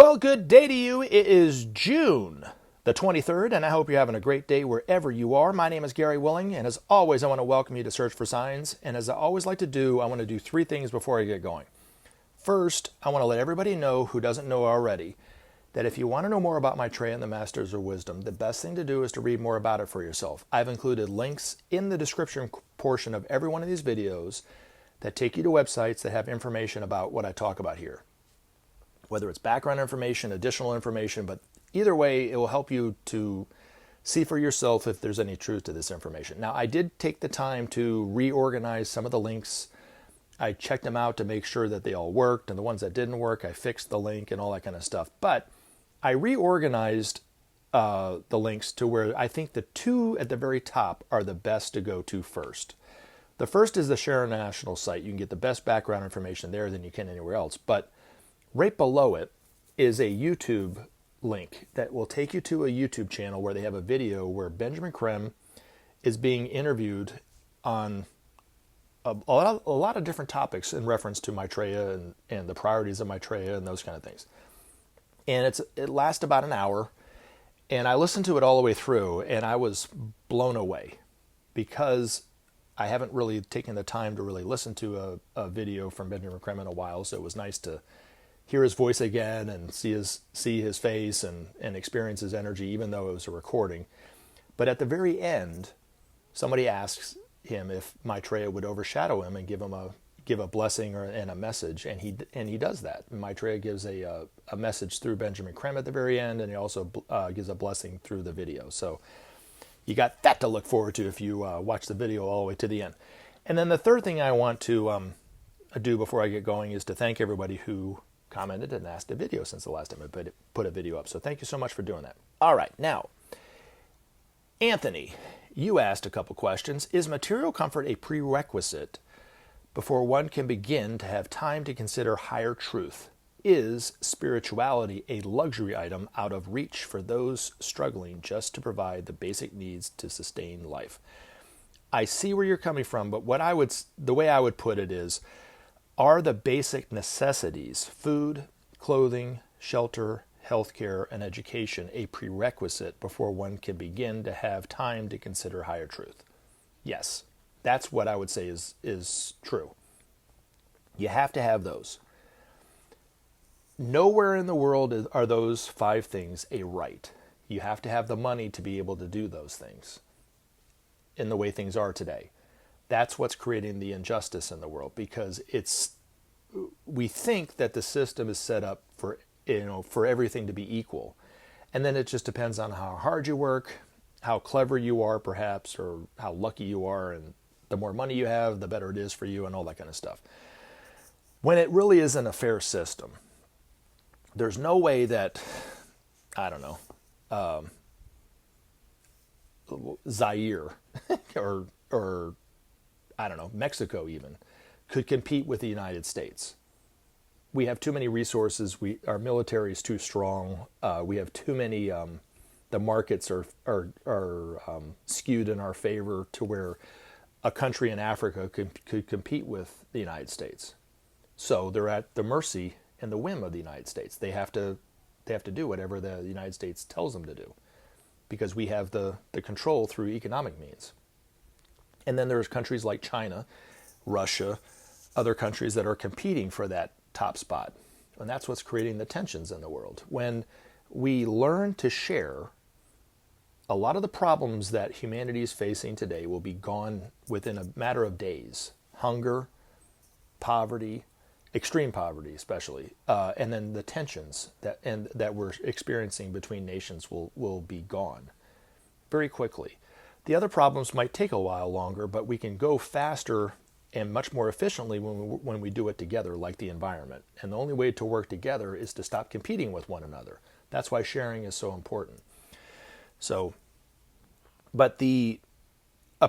Well, good day to you. It is June the 23rd, and I hope you're having a great day wherever you are. My name is Gary Willing, and as always, I want to welcome you to Search for Signs. And as I always like to do, I want to do three things before I get going. First, I want to let everybody know who doesn't know already that if you want to know more about Maitreya and the Masters of Wisdom, the best thing to do is to read more about it for yourself. I've included links in the description portion of every one of these videos that take you to websites that have information about what I talk about here. Whether it's background information, additional information, but either way, it will help you to see for yourself if there's any truth to this information. Now, I did take the time to reorganize some of the links. I checked them out to make sure that they all worked, and the ones that didn't work, I fixed the link and all that kind of stuff. But I reorganized the links to where I think the two at the very top are the best to go to first. The first is the Share National site. You can get the best background information there than you can anywhere else. But right below it is a YouTube link that will take you to a YouTube channel where they have a video where Benjamin Creme is being interviewed on a lot of different topics in reference to Maitreya and the priorities of Maitreya and those kind of things. And it lasts about an hour, and I listened to it all the way through, and I was blown away because I haven't really taken the time to really listen to a video from Benjamin Creme in a while, so it was nice to hear his voice again and see his face and experience his energy, even though it was a recording. But at the very end, somebody asks him if Maitreya would overshadow him and give a blessing and a message, and he does that. Maitreya gives a message through Benjamin Creme at the very end, and he also gives a blessing through the video. So you got that to look forward to if you watch the video all the way to the end. And then the third thing I want to do before I get going is to thank everybody who commented and asked a video since the last time I put a video up. So thank you so much for doing that. All right, now, Anthony, you asked a couple questions. Is material comfort a prerequisite before one can begin to have time to consider higher truth? Is spirituality a luxury item out of reach for those struggling just to provide the basic needs to sustain life? I see where you're coming from, but the way I would put it is, are the basic necessities, food, clothing, shelter, healthcare, and education, a prerequisite before one can begin to have time to consider higher truth? Yes, that's what I would say is true. You have to have those. Nowhere in the world are those five things a right. You have to have the money to be able to do those things in the way things are today. That's what's creating the injustice in the world, because we think that the system is set up for everything to be equal. And then it just depends on how hard you work, how clever you are perhaps, or how lucky you are, and the more money you have, the better it is for you, and all that kind of stuff. When it really isn't a fair system. There's no way that, I don't know, Zaire or I don't know, Mexico even, could compete with the United States. We have too many resources. Our military is too strong. We have too many. The markets are skewed in our favor to where a country in Africa could compete with the United States. So they're at the mercy and the whim of the United States. They have to do whatever the United States tells them to do, because we have the control through economic means. And then there's countries like China, Russia, other countries that are competing for that top spot. And that's what's creating the tensions in the world. When we learn to share, a lot of the problems that humanity is facing today will be gone within a matter of days. Hunger, poverty, extreme poverty especially, and then the tensions that we're experiencing between nations will be gone very quickly. The other problems might take a while longer, but we can go faster and much more efficiently when we do it together, like the environment. And the only way to work together is to stop competing with one another. That's why sharing is so important. So, but a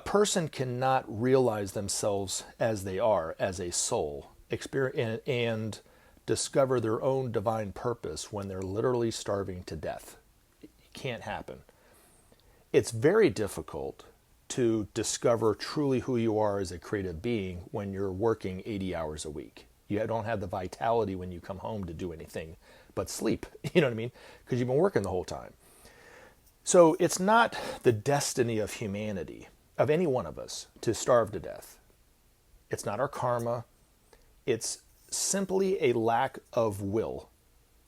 person cannot realize themselves as they are, as a soul, and discover their own divine purpose when they're literally starving to death. It can't happen. It's very difficult to discover truly who you are as a creative being when you're working 80 hours a week. You don't have the vitality when you come home to do anything but sleep. You know what I mean? Because you've been working the whole time. So it's not the destiny of humanity, of any one of us, to starve to death. It's not our karma. It's simply a lack of will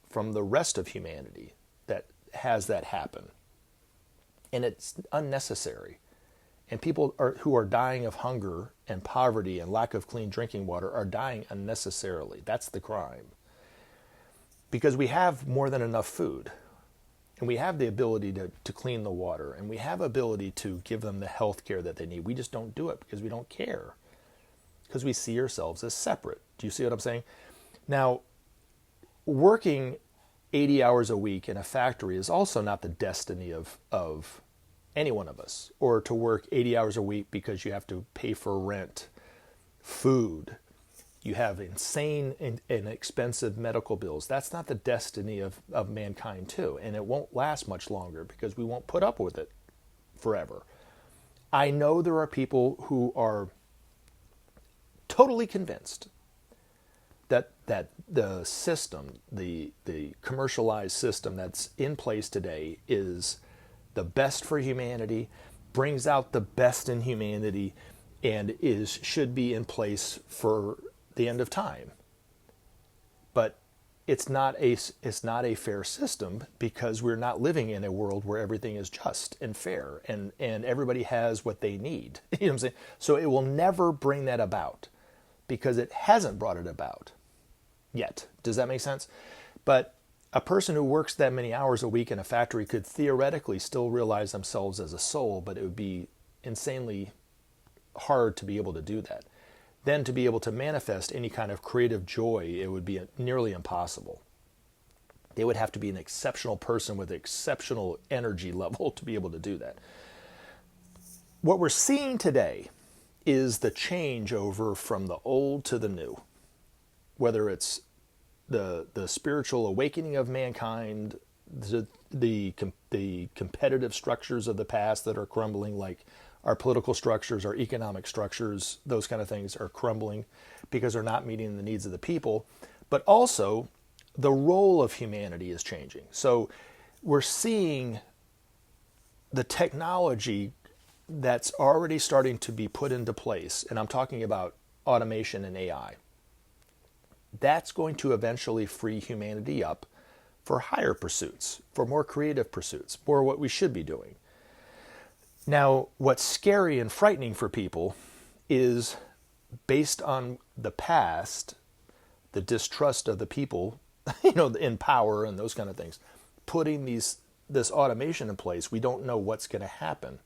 from the rest of humanity that has that happen. And it's unnecessary. And people who are dying of hunger and poverty and lack of clean drinking water are dying unnecessarily. That's the crime. Because we have more than enough food. And we have the ability to clean the water. And we have ability to give them the health care that they need. We just don't do it because we don't care. Because we see ourselves as separate. Do you see what I'm saying? Now, working 80 hours a week in a factory is also not the destiny of any one of us. Or to work 80 hours a week because you have to pay for rent, food. You have insane and expensive medical bills. That's not the destiny of mankind too. And it won't last much longer because we won't put up with it forever. I know there are people who are totally convinced that the system, the commercialized system that's in place today is the best for humanity, brings out the best in humanity, and should be in place for the end of time. But it's not a fair system because we're not living in a world where everything is just and fair and everybody has what they need. You know what I'm saying? So it will never bring that about because it hasn't brought it about yet. Does that make sense? But a person who works that many hours a week in a factory could theoretically still realize themselves as a soul, but it would be insanely hard to be able to do that. Then to be able to manifest any kind of creative joy, it would be nearly impossible. They would have to be an exceptional person with exceptional energy level to be able to do that. What we're seeing today is the change over from the old to the new. Whether it's the spiritual awakening of mankind, the competitive structures of the past that are crumbling, like our political structures, our economic structures, those kind of things are crumbling because they're not meeting the needs of the people. But also, the role of humanity is changing. So we're seeing the technology that's already starting to be put into place, and I'm talking about automation and AI. That's going to eventually free humanity up for higher pursuits, for more creative pursuits, for what we should be doing. Now, what's scary and frightening for people is based on the past, the distrust of the people, in power and those kind of things, putting this automation in place, we don't know what's going to happen.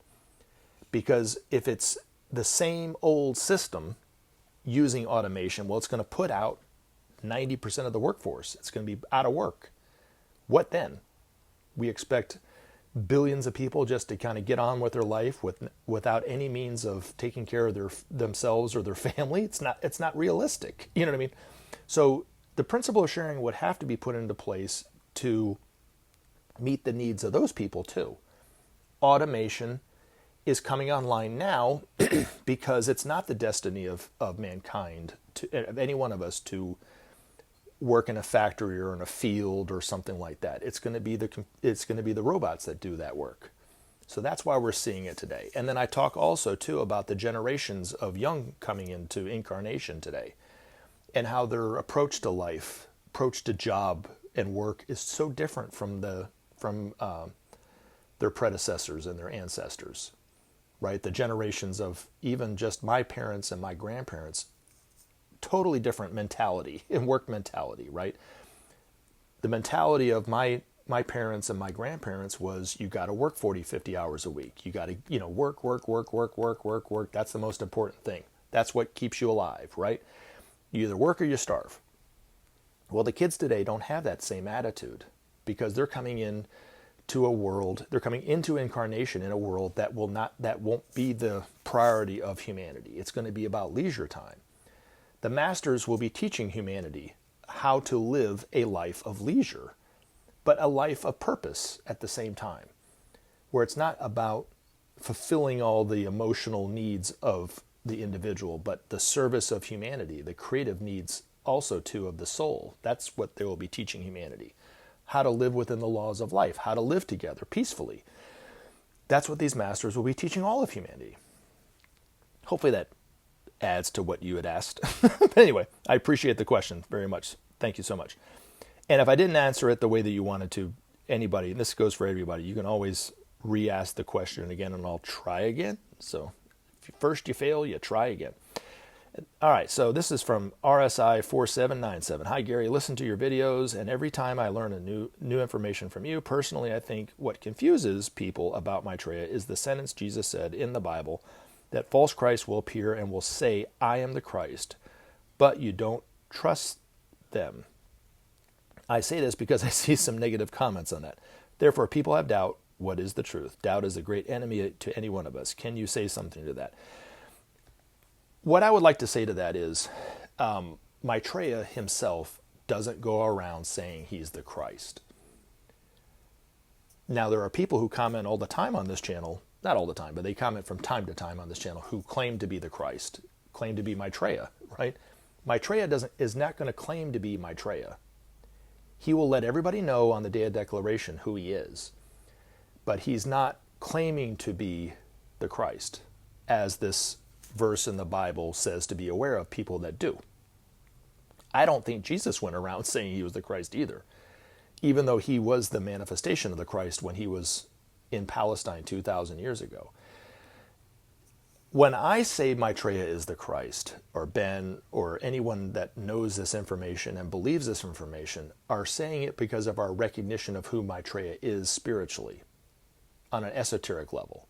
Because if it's the same old system using automation, well, it's going to put out 90% of the workforce. It's going to be out of work. What then? We expect billions of people just to kind of get on with their life without any means of taking care of themselves or their family. It's not realistic. You know what I mean? So the principle of sharing would have to be put into place to meet the needs of those people too. Automation is coming online now because it's not the destiny of mankind, of any one of us, to work in a factory or in a field or something like that. It's going to be the robots that do that work. So that's why we're seeing it today. And then I talk also too about the generations of young coming into incarnation today, and how their approach to life, approach to job and work is so different from their predecessors and their ancestors. Right? The generations of even just my parents and my grandparents, totally different mentality and work mentality, right? The mentality of my parents and my grandparents was you got to work 40, 50 hours a week. You got to, work. That's the most important thing. That's what keeps you alive, right? You either work or you starve. Well, the kids today don't have that same attitude because they're coming into incarnation in a world that won't be the priority of humanity. It's going to be about leisure time. The masters will be teaching humanity how to live a life of leisure, but a life of purpose at the same time, where it's not about fulfilling all the emotional needs of the individual, but the service of humanity, the creative needs also too of the soul. That's what they will be teaching humanity. How to live within the laws of life, how to live together peacefully. That's what these masters will be teaching all of humanity. Hopefully that adds to what you had asked. But anyway, I appreciate the question very much. Thank you so much. And if I didn't answer it the way that you wanted to, anybody, and this goes for everybody, you can always re-ask the question again and I'll try again. So if first you fail, you try again. All right, so this is from RSI 4797. Hi, Gary. Listen to your videos, and every time I learn a new information from you, personally, I think what confuses people about Maitreya is the sentence Jesus said in the Bible that false Christ will appear and will say, I am the Christ, but you don't trust them. I say this because I see some negative comments on that. Therefore, people have doubt. What is the truth? Doubt is a great enemy to any one of us. Can you say something to that? What I would like to say to that is Maitreya himself doesn't go around saying he's the Christ. Now, there are people who comment all the time on this channel, not all the time, but they comment from time to time on this channel who claim to be the Christ, claim to be Maitreya, right? Maitreya is not going to claim to be Maitreya. He will let everybody know on the day of declaration who he is, but he's not claiming to be the Christ, as this verse in the Bible says to be aware of people that do. I don't think Jesus went around saying he was the Christ either, even though he was the manifestation of the Christ when he was in Palestine 2,000 years ago. When I say Maitreya is the Christ, or Ben, or anyone that knows this information and believes this information, are saying it because of our recognition of who Maitreya is spiritually, on an esoteric level.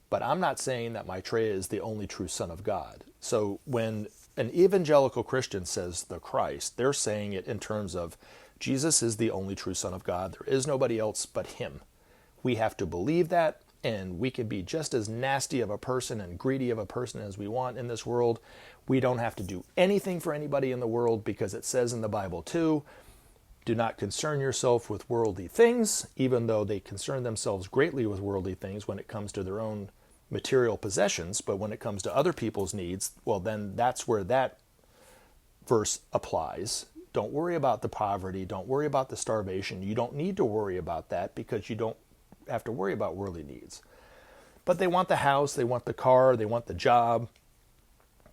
But I'm not saying that Maitreya is the only true Son of God. So when an evangelical Christian says the Christ, they're saying it in terms of Jesus is the only true Son of God. There is nobody else but him. We have to believe that, and we can be just as nasty of a person and greedy of a person as we want in this world. We don't have to do anything for anybody in the world because it says in the Bible too, do not concern yourself with worldly things, even though they concern themselves greatly with worldly things when it comes to their own material possessions. But when it comes to other people's needs, well, then that's where that verse applies. Don't worry about the poverty. Don't worry about the starvation. You don't need to worry about that because you don't have to worry about worldly needs. But they want the house, they want the car, they want the job,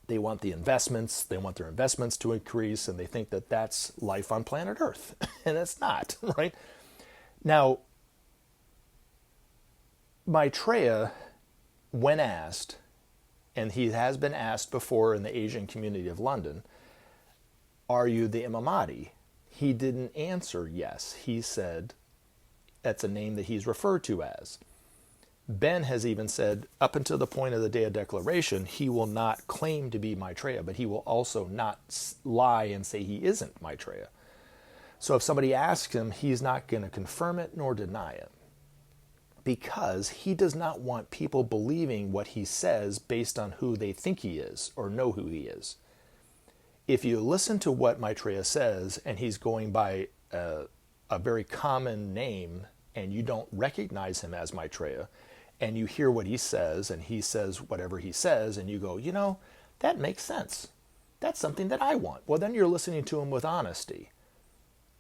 they want the investments, they want their investments to increase, and they think that that's life on planet Earth. And it's not, right? Now, Maitreya, when asked, and he has been asked before in the Asian community of London, are you the Imam Mahdi? He didn't answer yes. He said that's a name that he's referred to as. Ben has even said, up until the point of the day of declaration, he will not claim to be Maitreya, but he will also not lie and say he isn't Maitreya. So if somebody asks him, he's not going to confirm it nor deny it, because he does not want people believing what he says based on who they think he is or know who he is. If you listen to what Maitreya says, and he's going by a very common name, and you don't recognize him as Maitreya, and you hear what he says, and he says whatever he says, and you go, you know, that makes sense. That's something that I want. Well, then you're listening to him with honesty.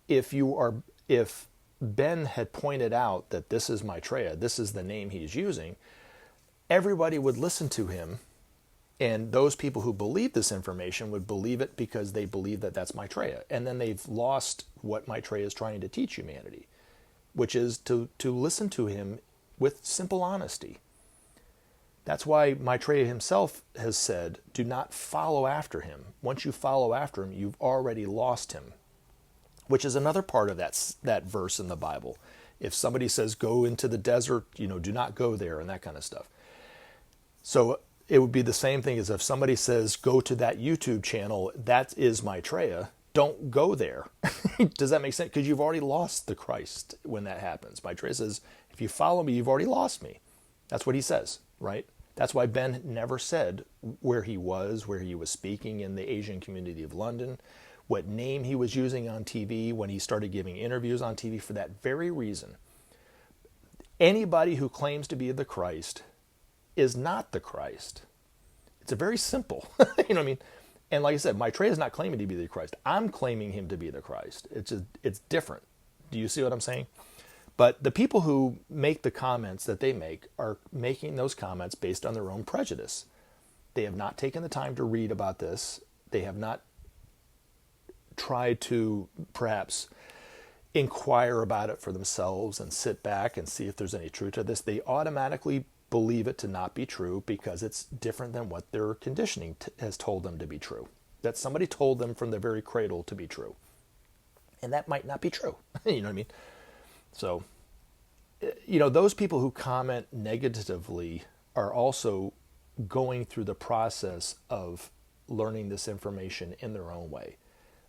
If Ben had pointed out that this is Maitreya, this is the name he's using, everybody would listen to him, and those people who believe this information would believe it because they believe that that's Maitreya. And then they've lost what Maitreya is trying to teach humanity, which is to listen to him with simple honesty. That's why Maitreya himself has said, do not follow after him. Once you follow after him, you've already lost him, which is another part of that verse in the Bible. If somebody says, go into the desert, do not go there, and that kind of stuff. So it would be the same thing as if somebody says, go to that YouTube channel, that is Maitreya, don't go there. Does that make sense? Because you've already lost the Christ when that happens. Maitreya says, if you follow me, you've already lost me. That's what he says, right? That's why Ben never said where he was speaking in the Asian community of London, what name he was using on TV when he started giving interviews on TV, for that very reason. Anybody who claims to be the Christ is not the Christ. It's a very simple, you know what I mean? And like I said, Maitreya is not claiming to be the Christ. I'm claiming him to be the Christ. It's different. Do you see what I'm saying? But the people who make the comments that they make are making those comments based on their own prejudice. They have not taken the time to read about this. They have not tried to perhaps inquire about it for themselves and sit back and see if there's any truth to this. They automatically believe it to not be true because it's different than what their conditioning has told them to be true. That somebody told them from the very cradle to be true. And that might not be true. You know what I mean? So, those people who comment negatively are also going through the process of learning this information in their own way,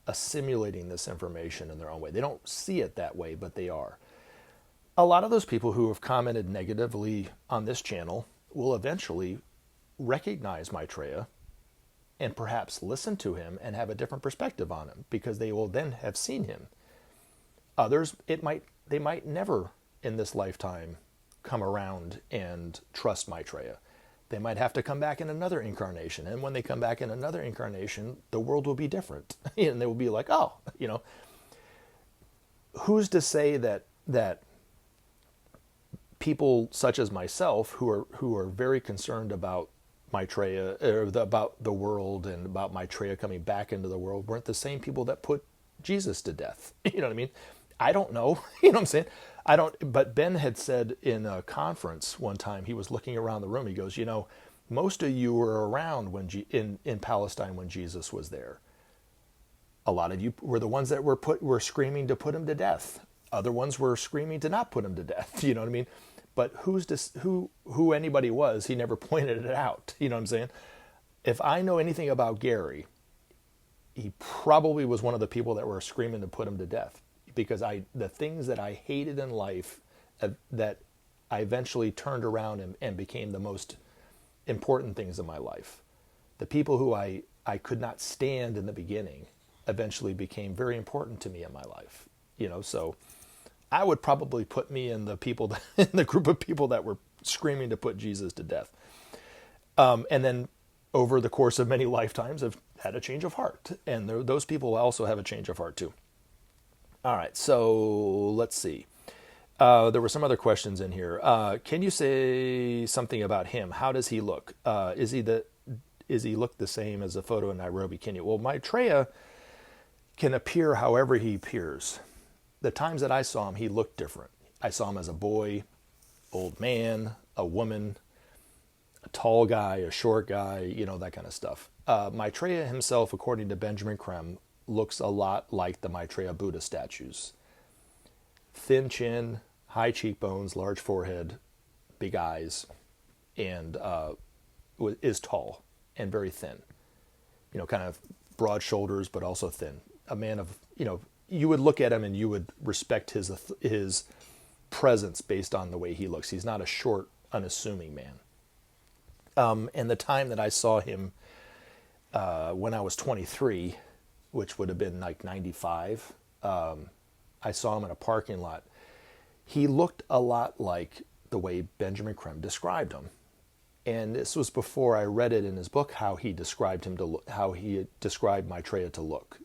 assimilating this information in their own way. They don't see it that way, but they are. A lot of those people who have commented negatively on this channel will eventually recognize Maitreya and perhaps listen to him and have a different perspective on him because they will then have seen him. Others, they might never in this lifetime come around and trust Maitreya. They might have to come back in another incarnation. And when they come back in another incarnation, the world will be different. And they will be like, oh, who's to say that people such as myself who are very concerned about Maitreya, or about the world and about Maitreya coming back into the world, weren't the same people that put Jesus to death. You know what I mean? I don't know. You know what I'm saying? But Ben had said in a conference one time, he was looking around the room, he goes, most of you were around in Palestine when Jesus was there. A lot of you were the ones that were screaming to put him to death. Other ones were screaming to not put him to death. You know what I mean? But who anybody was, he never pointed it out. You know what I'm saying? If I know anything about Gary, he probably was one of the people that were screaming to put him to death. Because the things that I hated in life that I eventually turned around and became the most important things in my life. The people who I could not stand in the beginning eventually became very important to me in my life. So I would probably put me in the group of people that were screaming to put Jesus to death. And then over the course of many lifetimes have had a change of heart. And those people also have a change of heart too. All right, so let's see. There were some other questions in here. Can you say something about him? How does he look? Is he look the same as the photo in Nairobi, Kenya? Well, Maitreya can appear however he appears. The times that I saw him, he looked different. I saw him as a boy, old man, a woman, a tall guy, a short guy, that kind of stuff. Maitreya himself, according to Benjamin Creme, looks a lot like the Maitreya Buddha statues. Thin chin, high cheekbones, large forehead, big eyes, and is tall and very thin. Kind of broad shoulders, but also thin. A man of, you would look at him and you would respect his presence based on the way he looks. He's not a short, unassuming man. And the time that I saw him when I was 23, which would have been like 95, I saw him in a parking lot. He looked a lot like the way Benjamin Creme described him. And this was before I read it in his book, how he described him to look, how he described Maitreya to look.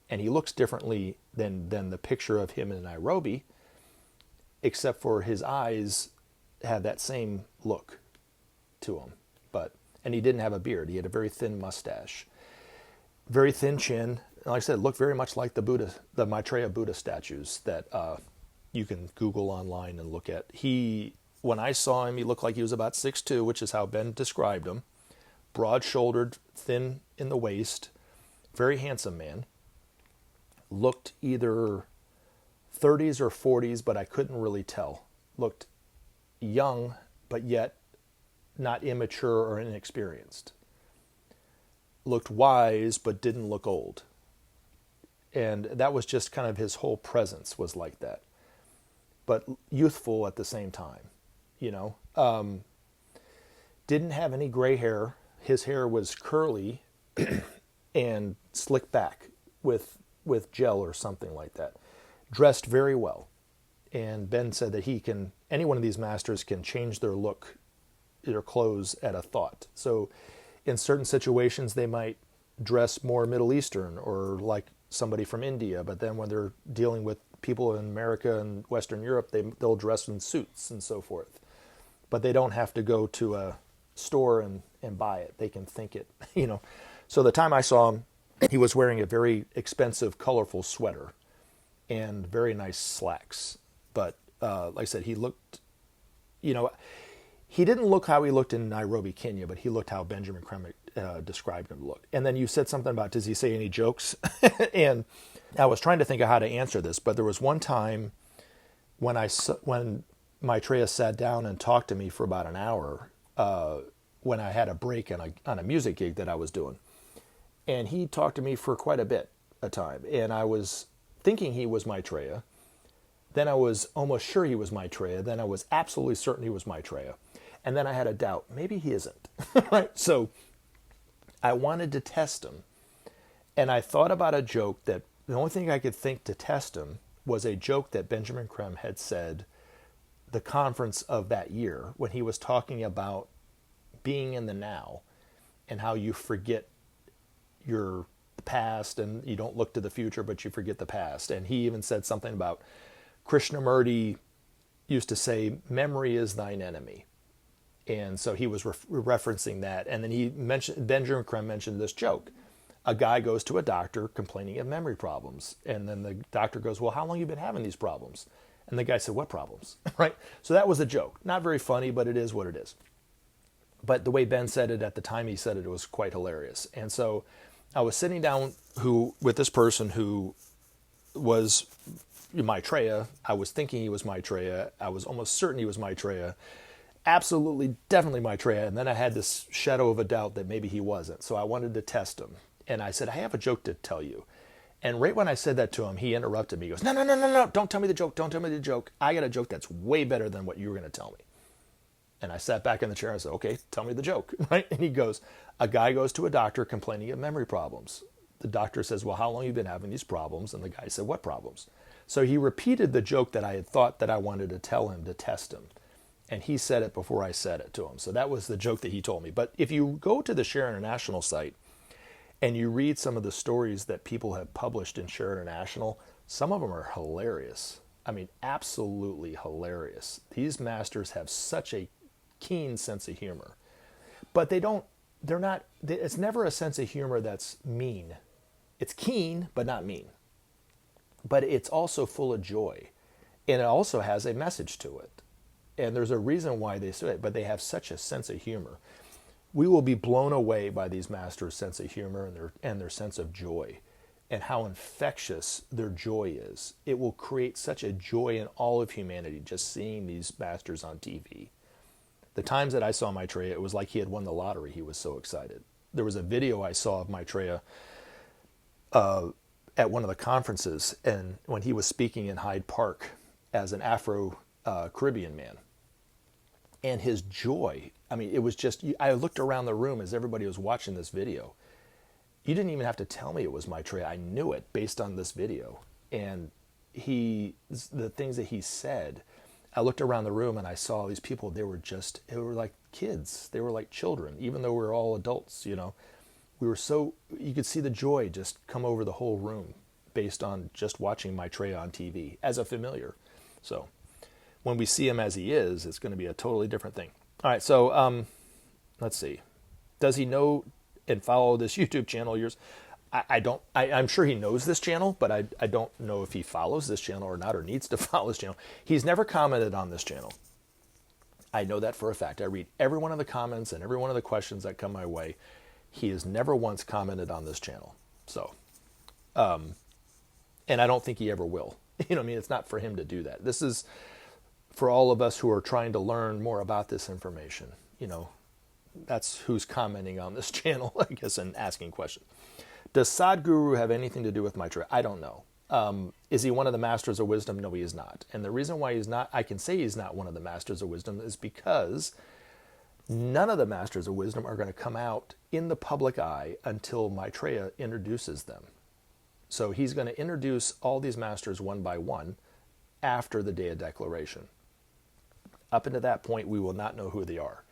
And he looks differently than the picture of him in Nairobi, except for his eyes had that same look to him. And he didn't have a beard. He had a very thin mustache. Very thin chin. Like I said, looked very much like the Maitreya Buddha statues that you can Google online and look at. When I saw him, he looked like he was about 6'2", which is how Ben described him. Broad-shouldered, thin in the waist, very handsome man. Looked either 30s or 40s, but I couldn't really tell. Looked young, but yet not immature or inexperienced. Looked wise, but didn't look old. And that was just kind of his whole presence was like that. But youthful at the same time, Didn't have any gray hair. His hair was curly and slicked back with gel or something like that. Dressed very well. And Ben said that any one of these masters can change their look, their clothes at a thought. So in certain situations, they might dress more Middle Eastern or like somebody from India, but then when they're dealing with people in America and Western Europe, they'll dress in suits and so forth. But they don't have to go to a store and buy it. They can think it, you know. So the time I saw him, he was wearing a very expensive, colorful sweater and very nice slacks. But like I said, he looked, you know, he didn't look how he looked in Nairobi, Kenya, but he looked how Benjamin Creme described him to look. And then you said something about, does he say any jokes? And I was trying to think of how to answer this, but there was one time when Maitreya sat down and talked to me for about an hour when I had a break on a music gig that I was doing. And he talked to me for quite a bit of time. And I was thinking he was Maitreya. Then I was almost sure he was Maitreya. Then I was absolutely certain he was Maitreya. And then I had a doubt. Maybe he isn't. Right? So I wanted to test him. And I thought about a joke that the only thing I could think to test him was a joke that Benjamin Creme had said the conference of that year when he was talking about being in the now and how you forget your past and you don't look to the future, but you forget the past. And he even said something about Krishnamurti used to say, memory is thine enemy. And so he was referencing that. And then Benjamin Creme mentioned this joke. A guy goes to a doctor complaining of memory problems. And then the doctor goes, well, how long have you been having these problems? And the guy said, what problems? Right? So that was a joke. Not very funny, but it is what it is. But the way Ben said it at the time he said it, it was quite hilarious. And so I was sitting down with this person who was Maitreya. I was thinking he was Maitreya. I was almost certain he was Maitreya. Absolutely, definitely Maitreya. And then I had this shadow of a doubt that maybe he wasn't. So I wanted to test him. And I said, I have a joke to tell you. And right when I said that to him, he interrupted me. He goes, no, don't tell me the joke. Don't tell me the joke. I got a joke that's way better than what you were going to tell me. And I sat back in the chair and I said, okay, tell me the joke. Right? And he goes, a guy goes to a doctor complaining of memory problems. The doctor says, well, how long have you been having these problems? And the guy said, what problems? So he repeated the joke that I had thought that I wanted to tell him to test him. And he said it before I said it to him. So that was the joke that he told me. But if you go to the Share International site and you read some of the stories that people have published in Share International, some of them are hilarious. I mean, absolutely hilarious. These masters have such a keen sense of humor. But it's never a sense of humor that's mean. It's keen, but not mean. But it's also full of joy. And it also has a message to it. And there's a reason why they say it, but they have such a sense of humor. We will be blown away by these masters' sense of humor and their sense of joy and how infectious their joy is. It will create such a joy in all of humanity just seeing these masters on TV. The times that I saw Maitreya, it was like he had won the lottery. He was so excited. There was a video I saw of Maitreya at one of the conferences, and when he was speaking in Hyde Park as an Afro-Caribbean man. And his joy, I mean, it was just, I looked around the room as everybody was watching this video. You didn't even have to tell me it was Maitreya. I knew it based on this video. And the things that he said, I looked around the room and I saw these people, they were like kids. They were like children, even though we were all adults, you know. You could see the joy just come over the whole room based on just watching Maitreya on TV as a familiar. So when we see him as he is, it's going to be a totally different thing. All right, so let's see. Does he know and follow this YouTube channel of yours? I'm sure he knows this channel, but I don't know if he follows this channel or not, or needs to follow this channel. He's never commented on this channel. I know that for a fact. I read every one of the comments and every one of the questions that come my way. He has never once commented on this channel. So, and I don't think he ever will. You know what I mean? It's not for him to do that. This is for all of us who are trying to learn more about this information. You know, that's who's commenting on this channel, I guess, and asking questions. Does Sadhguru have anything to do with Maitreya? I don't know. Is he one of the masters of wisdom? No, he is not. And the reason why he's not, I can say he's not one of the masters of wisdom, is because none of the masters of wisdom are going to come out in the public eye until Maitreya introduces them. So he's going to introduce all these masters one by one after the day of declaration. Up until that point, we will not know who they are.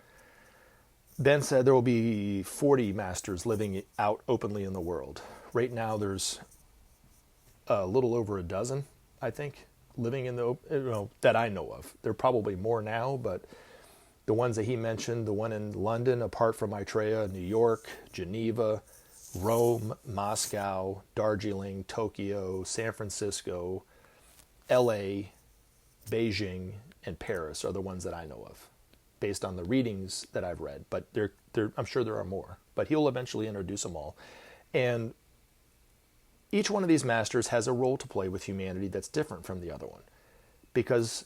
Ben said there will be 40 masters living out openly in the world. Right now there's a little over a dozen, I think, living in the, that I know of. There are probably more now, but the ones that he mentioned, the one in London, apart from Maitreya, New York, Geneva, Rome, Moscow, Darjeeling, Tokyo, San Francisco, LA, Beijing, and Paris are the ones that I know of, based on the readings that I've read. But I'm sure there are more. But he'll eventually introduce them all. And each one of these masters has a role to play with humanity that's different from the other one. Because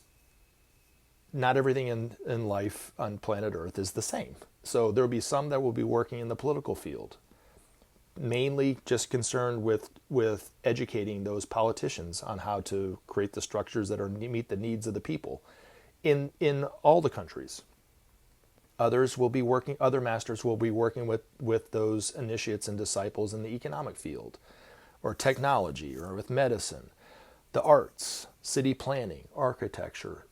not everything in life on planet Earth is the same. So there'll be some that will be working in the political field, mainly just concerned with educating those politicians on how to create the structures that meet the needs of the people in all the countries. Other masters will be working with those initiates and disciples in the economic field, or technology, or with medicine, the arts, city planning, architecture,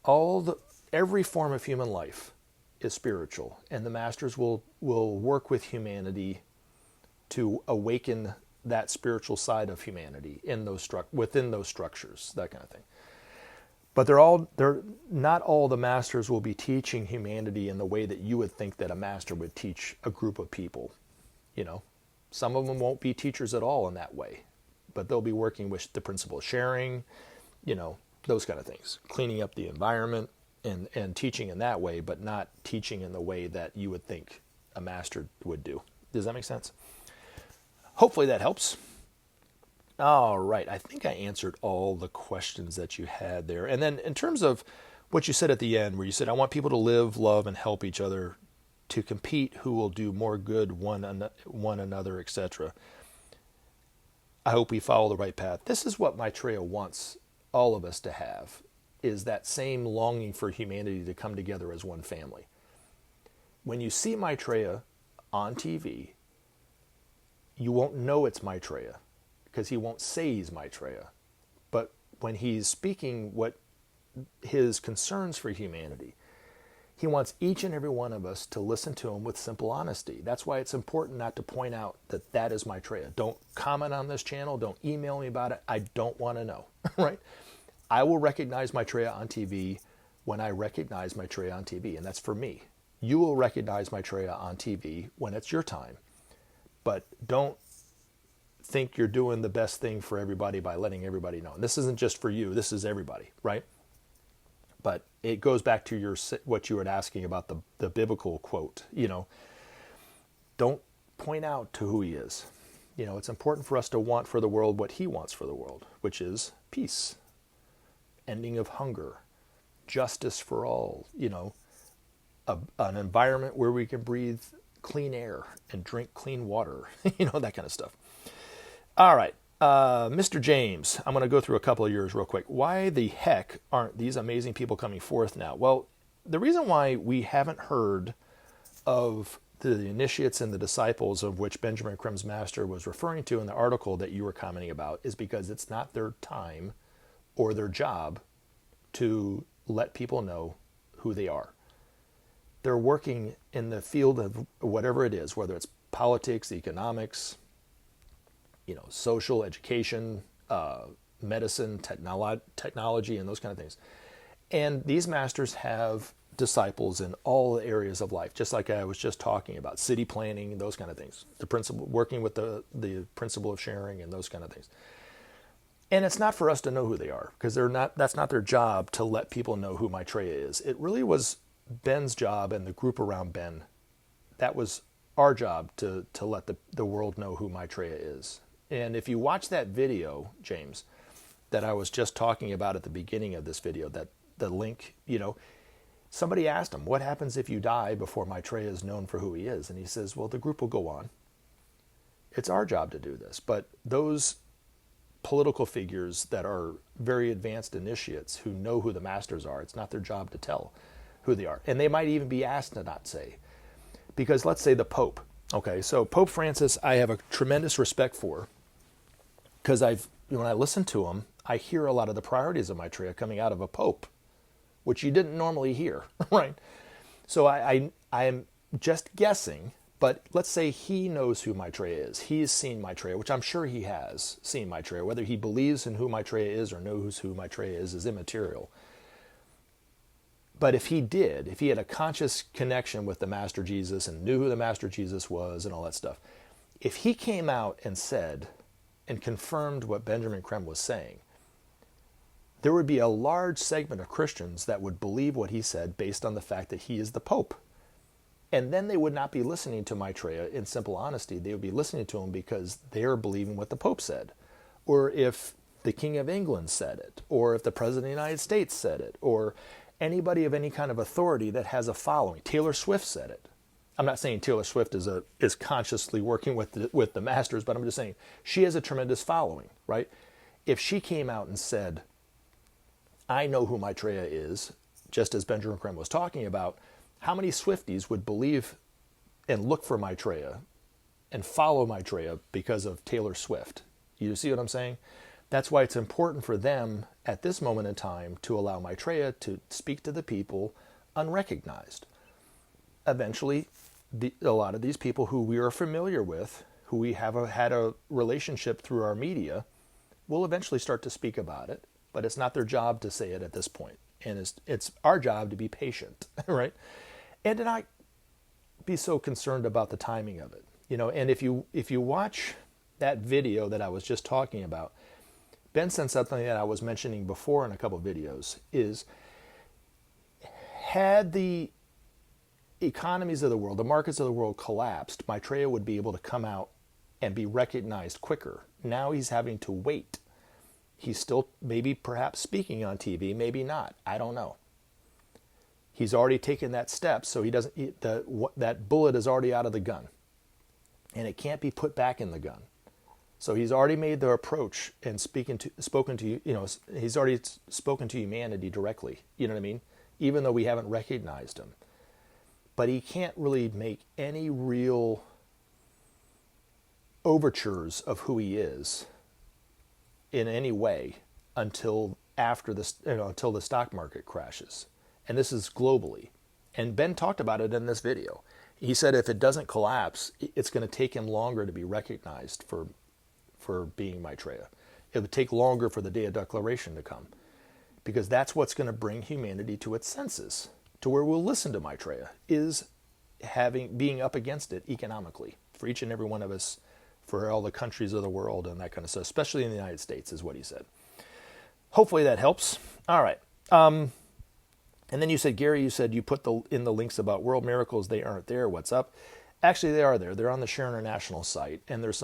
every form of human life is spiritual, and the masters will work with humanity to awaken that spiritual side of humanity within those structures, that kind of thing. But not all the masters will be teaching humanity in the way that you would think that a master would teach a group of people. Some of them won't be teachers at all in that way, but they'll be working with the principle of sharing, those kind of things, cleaning up the environment and teaching in that way, but not teaching in the way that you would think a master would do. Does that make sense? Hopefully that helps. All right. I think I answered all the questions that you had there. And then in terms of what you said at the end, where you said, I want people to live, love, and help each other, to compete who will do more good one another, etc. I hope we follow the right path. This is what Maitreya wants all of us to have, is that same longing for humanity to come together as one family. When you see Maitreya on TV, you won't know it's Maitreya, because he won't say he's Maitreya. But when he's speaking what his concerns for humanity, he wants each and every one of us to listen to him with simple honesty. That's why it's important not to point out that is Maitreya. Don't comment on this channel. Don't email me about it. I don't want to know, right? I will recognize Maitreya on TV when I recognize Maitreya on TV, and that's for me. You will recognize Maitreya on TV when it's your time. But don't think you're doing the best thing for everybody by letting everybody know. And this isn't just for you. This is everybody, right? But it goes back to what you were asking about the biblical quote. Don't point out to who he is. It's important for us to want for the world what he wants for the world, which is peace, ending of hunger, justice for all, an environment where we can breathe clean air and drink clean water, that kind of stuff. All right. Mr. James, I'm going to go through a couple of yours real quick. Why the heck aren't these amazing people coming forth now? Well, the reason why we haven't heard of the initiates and the disciples of which Benjamin Creme's master was referring to in the article that you were commenting about is because it's not their time or their job to let people know who they are. They're working in the field of whatever it is, whether it's politics, economics, social, education, medicine, technology, and those kind of things. And these masters have disciples in all areas of life, just like I was just talking about, city planning, those kind of things. The principle, working with the principle of sharing and those kind of things. And it's not for us to know who they are, because that's not their job to let people know who Maitreya is. It really was Ben's job and the group around Ben. That was our job to let the world know who Maitreya is. And if you watch that video, James, that I was just talking about at the beginning of this video, that the link, somebody asked him, what happens if you die before Maitreya is known for who he is? And he says, well, the group will go on. It's our job to do this. But those political figures that are very advanced initiates who know who the masters are, it's not their job to tell who they are. And they might even be asked to not say. Because let's say the Pope. Okay, so Pope Francis, I have a tremendous respect for, because when I listen to him, I hear a lot of the priorities of Maitreya coming out of a Pope, which you didn't normally hear, right? So I am just guessing, but let's say he knows who Maitreya is. He's seen Maitreya, which I'm sure he has seen Maitreya. Whether he believes in who Maitreya is or knows who Maitreya is immaterial. But if he had a conscious connection with the Master Jesus and knew who the Master Jesus was and all that stuff, if he came out and said and confirmed what Benjamin Creme was saying, there would be a large segment of Christians that would believe what he said based on the fact that he is the Pope. And then they would not be listening to Maitreya in simple honesty. They would be listening to him because they're believing what the Pope said. Or if the King of England said it, or if the President of the United States said it, or anybody of any kind of authority that has a following. Taylor Swift said it. I'm not saying Taylor Swift is consciously working with the masters, but I'm just saying she has a tremendous following, right? If she came out and said, I know who Maitreya is, just as Benjamin Creme was talking about, how many Swifties would believe and look for Maitreya and follow Maitreya because of Taylor Swift? You see what I'm saying? That's why it's important for them at this moment in time to allow Maitreya to speak to the people unrecognized. Eventually, a lot of these people who we are familiar with, who we have had a relationship through our media, will eventually start to speak about it, but it's not their job to say it at this point. And it's our job to be patient, right? And to not be so concerned about the timing of it. And if you watch that video that I was just talking about, Ben said something that I was mentioning before in a couple of videos, is had the economies of the world, the markets of the world collapsed, Maitreya would be able to come out and be recognized quicker. Now he's having to wait. He's still maybe perhaps speaking on TV, maybe not. I don't know. He's already taken that step, so that bullet is already out of the gun. And it can't be put back in the gun. So he's already made the approach and spoken to he's already spoken to humanity directly. You know what I mean? Even though we haven't recognized him. But he can't really make any real overtures of who he is in any way until after this, until the stock market crashes. And this is globally. And Ben talked about it in this video. He said if it doesn't collapse, it's going to take him longer to be recognized for being Maitreya. It would take longer for the day of declaration to come, because that's what's going to bring humanity to its senses, to where we'll listen to Maitreya, is being up against it economically for each and every one of us, for all the countries of the world and that kind of stuff, especially in the United States, is what he said. Hopefully that helps. All right. And then you said, Gary, you put in the links about world miracles. They aren't there. What's up? Actually, they are there. They're on the Share International site, and there's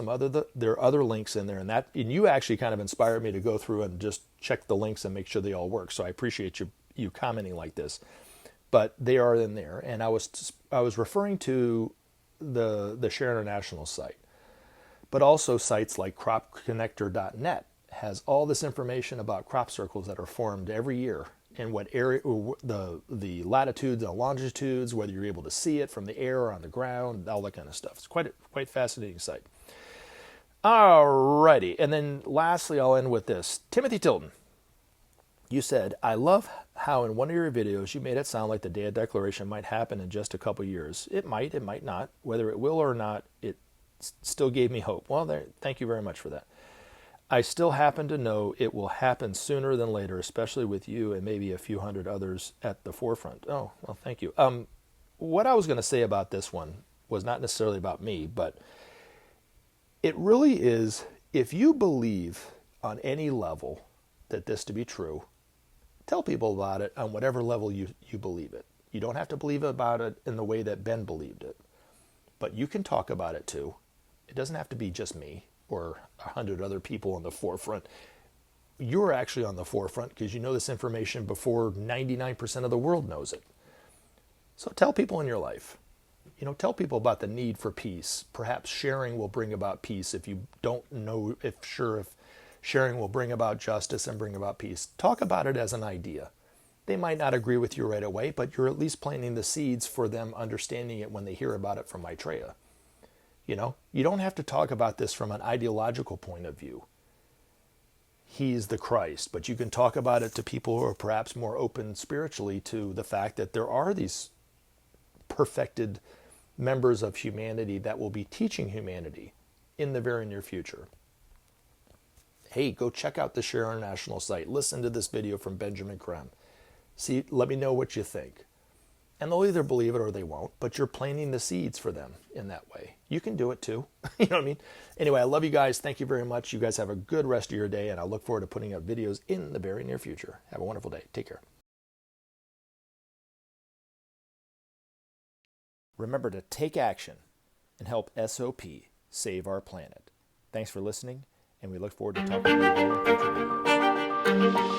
there are other links in there, and you actually kind of inspired me to go through and just check the links and make sure they all work. So I appreciate you commenting like this, but they are in there, and I was referring to the Share International site, but also sites like CropConnector.net has all this information about crop circles that are formed every year, and what area, the latitudes and longitudes, whether you're able to see it from the air or on the ground, all that kind of stuff. It's quite fascinating site. Alrighty, and then lastly, I'll end with this. Timothy Tilton, you said, I love how in one of your videos you made it sound like the Day of Declaration might happen in just a couple years. It might not. Whether it will or not, it still gave me hope. Well, thank you very much for that. I still happen to know it will happen sooner than later, especially with you and maybe a few hundred others at the forefront. Oh, well, thank you. What I was going to say about this one was not necessarily about me, but it really is, if you believe on any level that this to be true, tell people about it on whatever level you believe it. You don't have to believe about it in the way that Ben believed it, but you can talk about it too. It doesn't have to be just me or 100 other people on the forefront. You're actually on the forefront because you know this information before 99% of the world knows it. So tell people in your life. Tell people about the need for peace. Perhaps sharing will bring about peace. If you don't know if sharing will bring about justice and bring about peace, talk about it as an idea. They might not agree with you right away, but you're at least planting the seeds for them understanding it when they hear about it from Maitreya. You don't have to talk about this from an ideological point of view. He's the Christ, but you can talk about it to people who are perhaps more open spiritually to the fact that there are these perfected members of humanity that will be teaching humanity in the very near future. Hey, go check out the Share International site. Listen to this video from Benjamin Creme. See, let me know what you think. And they'll either believe it or they won't, but you're planting the seeds for them in that way. You can do it too. You know what I mean? Anyway, I love you guys. Thank you very much. You guys have a good rest of your day, and I look forward to putting out videos in the very near future. Have a wonderful day. Take care. Remember to take action and help SOP save our planet. Thanks for listening, and we look forward to talking to you again in future videos.